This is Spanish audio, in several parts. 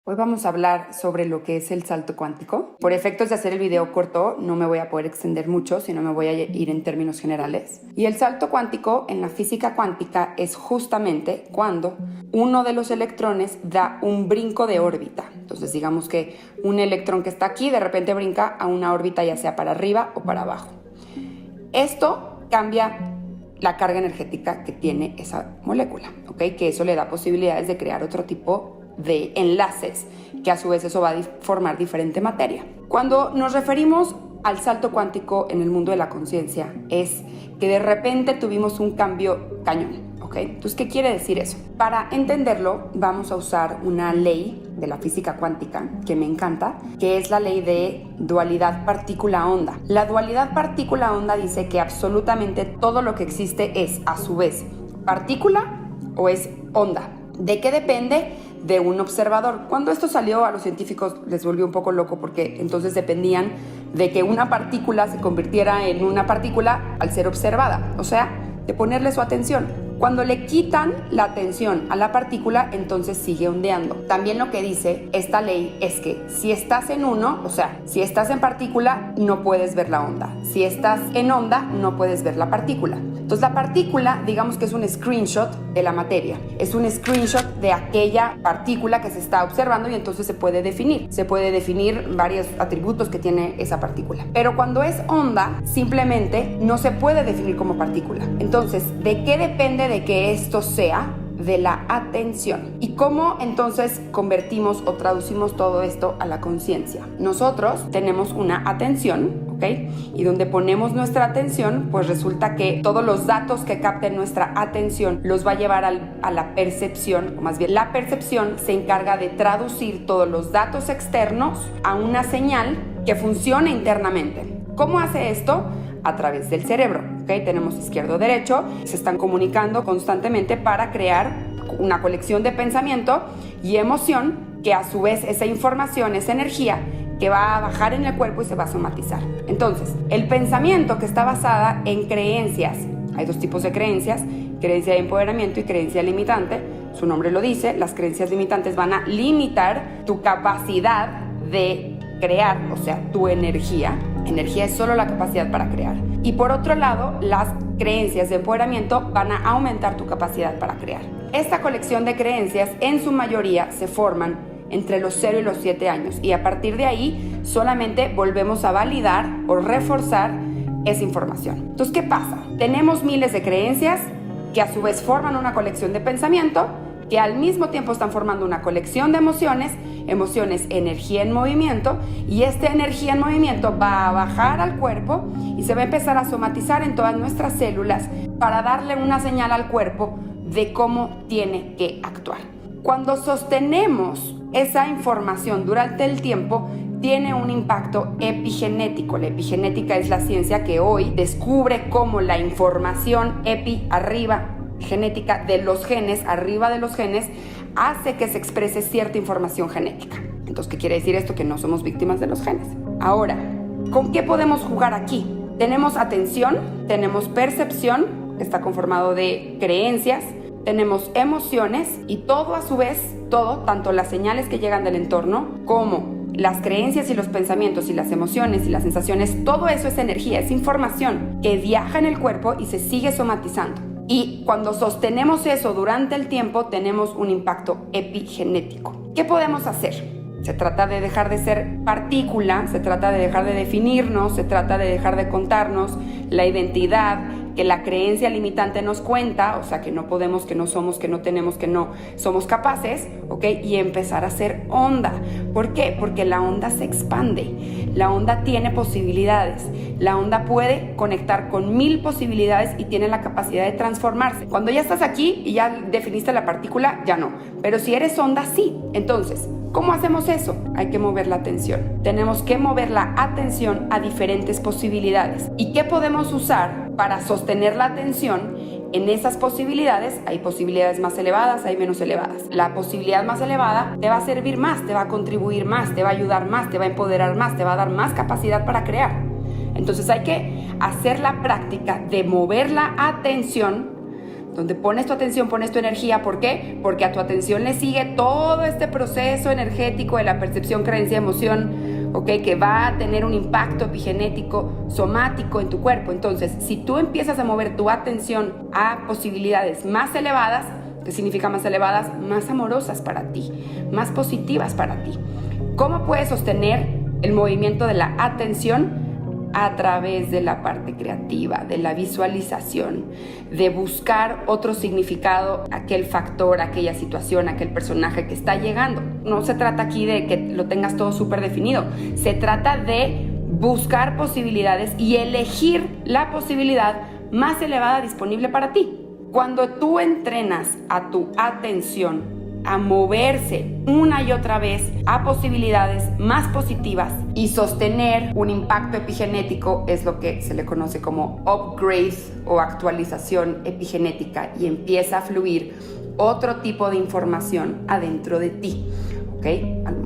Hoy vamos a hablar sobre lo que es el salto cuántico. Por efectos de hacer el video corto, no me voy a poder extender mucho, sino me voy a ir en términos generales. Y el salto cuántico en la física cuántica es justamente cuando uno de los electrones da un brinco de órbita. Entonces digamos que un electrón que está aquí de repente brinca a una órbita ya sea para arriba o para abajo. Esto cambia la carga energética que tiene esa molécula, ¿ok? Que eso le da posibilidades de crear otro tipo de enlaces, que a su vez eso va a formar diferente materia. Cuando nos referimos al salto cuántico en el mundo de la conciencia, es que de repente tuvimos un cambio cañón, ¿ok? Entonces, ¿qué quiere decir eso? Para entenderlo, vamos a usar una ley de la física cuántica que me encanta, que es la ley de dualidad partícula-onda. La dualidad partícula-onda dice que absolutamente todo lo que existe es, a su vez, partícula o es onda. ¿De qué depende? De un observador. Cuando esto salió, a los científicos les volvió un poco loco porque entonces dependían de que una partícula se convirtiera en una partícula al ser observada, o sea, de ponerle su atención. Cuando le quitan la atención a la partícula, entonces sigue ondeando. También lo que dice esta ley es que si estás en uno, o sea, si estás en partícula, no puedes ver la onda. Si estás en onda, no puedes ver la partícula. Entonces la partícula, digamos que es un screenshot de la materia, es un screenshot de aquella partícula que se está observando y entonces se puede definir. Se puede definir varios atributos que tiene esa partícula. Pero cuando es onda, simplemente no se puede definir como partícula. Entonces, ¿de qué depende de que esto sea? De la atención. ¿Y cómo entonces convertimos o traducimos todo esto a la conciencia? Nosotros tenemos una atención, ¿ok? Y donde ponemos nuestra atención, pues resulta que todos los datos que capten nuestra atención los va a llevar a la percepción, o más bien la percepción se encarga de traducir todos los datos externos a una señal que funcione internamente. ¿Cómo hace esto? A través del cerebro, ¿ok? Tenemos izquierdo-derecho, se están comunicando constantemente para crear una colección de pensamiento y emoción que a su vez esa información, esa energía que va a bajar en el cuerpo y se va a somatizar. Entonces, el pensamiento que está basada en creencias, hay dos tipos de creencias, creencia de empoderamiento y creencia limitante, su nombre lo dice, las creencias limitantes van a limitar tu capacidad de crear, o sea, tu energía. Energía es solo la capacidad para crear. Y por otro lado, las creencias de empoderamiento van a aumentar tu capacidad para crear. Esta colección de creencias, en su mayoría, se forman entre los 0 y los 7 años. Y a partir de ahí, solamente volvemos a validar o reforzar esa información. Entonces, ¿qué pasa? Tenemos miles de creencias que a su vez forman una colección de pensamiento, que al mismo tiempo están formando una colección de emociones, energía en movimiento, y esta energía en movimiento va a bajar al cuerpo y se va a empezar a somatizar en todas nuestras células para darle una señal al cuerpo de cómo tiene que actuar. Cuando sostenemos esa información durante el tiempo, tiene un impacto epigenético. La epigenética es la ciencia que hoy descubre cómo la información arriba, genética de los genes, arriba de los genes, hace que se exprese cierta información genética. Entonces, ¿qué quiere decir esto? Que no somos víctimas de los genes. Ahora, ¿con qué podemos jugar aquí? Tenemos atención, tenemos percepción, que está conformado de creencias, tenemos emociones y todo a su vez, tanto las señales que llegan del entorno como las creencias y los pensamientos y las emociones y las sensaciones, todo eso es energía, es información que viaja en el cuerpo y se sigue somatizando. Y cuando sostenemos eso durante el tiempo, tenemos un impacto epigenético. ¿Qué podemos hacer? Se trata de dejar de ser partícula, se trata de dejar de definirnos, se trata de dejar de contarnos la identidad que la creencia limitante nos cuenta, o sea, que no podemos, que no somos, que no tenemos, que no somos capaces, ¿ok? Y empezar a ser onda. ¿Por qué? Porque la onda se expande, la onda tiene posibilidades, la onda puede conectar con 1000 posibilidades y tiene la capacidad de transformarse. Cuando ya estás aquí y ya definiste la partícula, ya no. Pero si eres onda, sí. Entonces, ¿cómo hacemos eso? Hay que mover la atención. Tenemos que mover la atención a diferentes posibilidades. ¿Y qué podemos usar para sostener la atención en esas posibilidades? Hay posibilidades más elevadas, hay menos elevadas. La posibilidad más elevada te va a servir más, te va a contribuir más, te va a ayudar más, te va a empoderar más, te va a dar más capacidad para crear. Entonces hay que hacer la práctica de mover la atención donde pones tu atención, pones tu energía. ¿Por qué? Porque a tu atención le sigue todo este proceso energético de la percepción, creencia, emoción, que va a tener un impacto epigenético, somático en tu cuerpo. Entonces, si tú empiezas a mover tu atención a posibilidades más elevadas, ¿qué significa más elevadas? Más amorosas para ti, más positivas para ti. ¿Cómo puedes sostener el movimiento de la atención? A través de la parte creativa, de la visualización, de buscar otro significado, aquel factor, aquella situación, aquel personaje que está llegando. No se trata aquí de que lo tengas todo súper definido, se trata de buscar posibilidades y elegir la posibilidad más elevada disponible para ti. Cuando tú entrenas a tu atención a moverse una y otra vez a posibilidades más positivas y sostener un impacto epigenético, es lo que se le conoce como upgrade o actualización epigenética, y empieza a fluir otro tipo de información adentro de ti,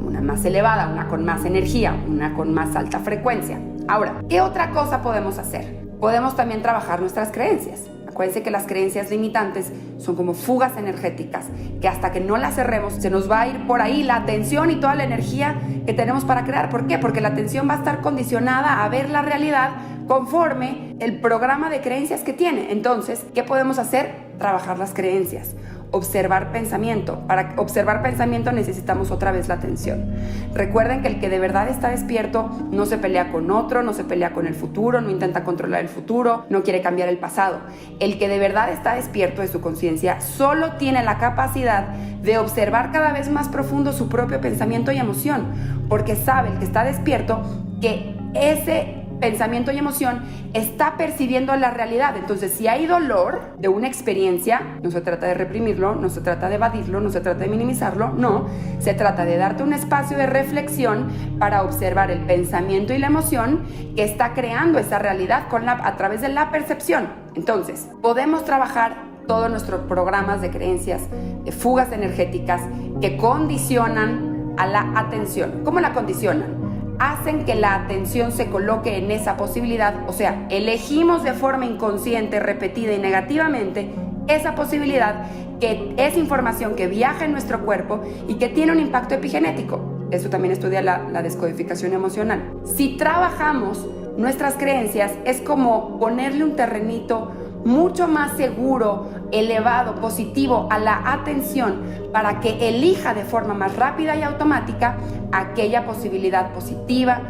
una más elevada, una con más energía, una con más alta frecuencia. Ahora, ¿qué otra cosa podemos hacer? Podemos también trabajar nuestras creencias. Acuérdense que las creencias limitantes son como fugas energéticas, que hasta que no las cerremos se nos va a ir por ahí la atención y toda la energía que tenemos para crear. ¿Por qué? Porque la atención va a estar condicionada a ver la realidad conforme el programa de creencias que tiene. Entonces, ¿qué podemos hacer? Trabajar las creencias. Observar pensamiento. Para observar pensamiento necesitamos otra vez la atención. Recuerden que el que de verdad está despierto no se pelea con otro, no se pelea con el futuro, no intenta controlar el futuro, no quiere cambiar el pasado. El que de verdad está despierto de su conciencia solo tiene la capacidad de observar cada vez más profundo su propio pensamiento y emoción, porque sabe el que está despierto que ese pensamiento y emoción está percibiendo la realidad. Entonces, si hay dolor de una experiencia, no se trata de reprimirlo, no se trata de evadirlo, no se trata de minimizarlo, no, se trata de darte un espacio de reflexión para observar el pensamiento y la emoción que está creando esa realidad a través de la percepción. Entonces, podemos trabajar todos nuestros programas de creencias, de fugas energéticas que condicionan a la atención. ¿Cómo la condicionan? Hacen que la atención se coloque en esa posibilidad, o sea, elegimos de forma inconsciente, repetida y negativamente esa posibilidad, que es información que viaja en nuestro cuerpo y que tiene un impacto epigenético. Eso también estudia la descodificación emocional. Si trabajamos nuestras creencias, es como ponerle un terrenito mucho más seguro, elevado, positivo a la atención para que elija de forma más rápida y automática aquella posibilidad positiva,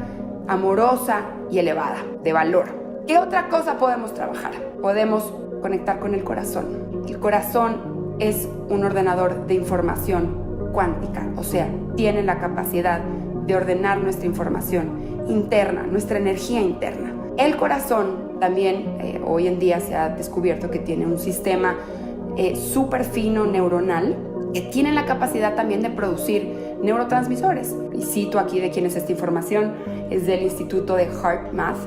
amorosa y elevada, de valor. ¿Qué otra cosa podemos trabajar? Podemos conectar con el corazón. El corazón es un ordenador de información cuántica, o sea, tiene la capacidad de ordenar nuestra información interna, nuestra energía interna. El corazón también hoy en día se ha descubierto que tiene un sistema súper fino neuronal que tiene la capacidad también de producir neurotransmisores. Y cito aquí de quién es esta información, es del Instituto de HeartMath.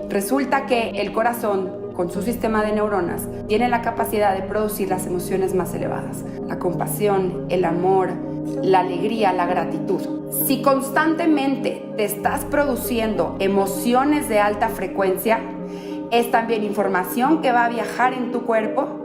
Resulta que el corazón, con su sistema de neuronas, tiene la capacidad de producir las emociones más elevadas: la compasión, el amor, la alegría, la gratitud. Si constantemente te estás produciendo emociones de alta frecuencia, es también información que va a viajar en tu cuerpo,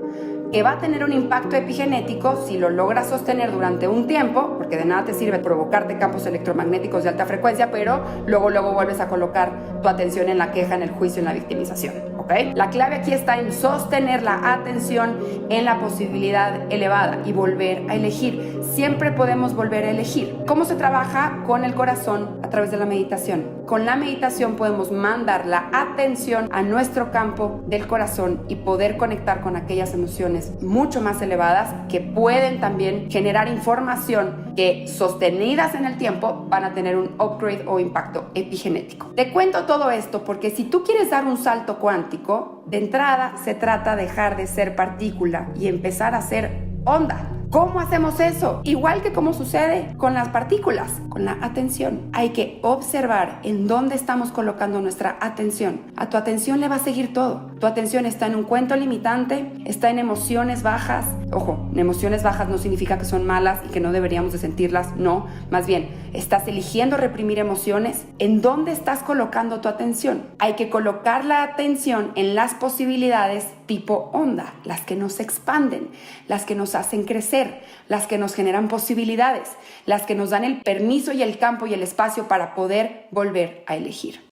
que va a tener un impacto epigenético si lo logras sostener durante un tiempo, porque de nada te sirve provocarte campos electromagnéticos de alta frecuencia, pero luego vuelves a colocar tu atención en la queja, en el juicio, en la victimización, ¿ok? La clave aquí está en sostener la atención en la posibilidad elevada y volver a elegir. Siempre podemos volver a elegir. ¿Cómo se trabaja con el corazón? A través de la meditación. Con la meditación podemos mandar la atención a nuestro campo del corazón y poder conectar con aquellas emociones mucho más elevadas que pueden también generar información que, sostenidas en el tiempo, van a tener un upgrade o impacto epigenético. Te cuento todo esto porque si tú quieres dar un salto cuántico, de entrada se trata de dejar de ser partícula y empezar a ser onda. ¿Cómo hacemos eso? Igual que como sucede con las partículas, con la atención. Hay que observar en dónde estamos colocando nuestra atención. A tu atención le va a seguir todo. Tu atención está en un cuento limitante, está en emociones bajas. Ojo, emociones bajas no significa que son malas y que no deberíamos de sentirlas, no. Más bien, estás eligiendo reprimir emociones. ¿En dónde estás colocando tu atención? Hay que colocar la atención en las posibilidades tipo onda, las que nos expanden, las que nos hacen crecer, las que nos generan posibilidades, las que nos dan el permiso y el campo y el espacio para poder volver a elegir.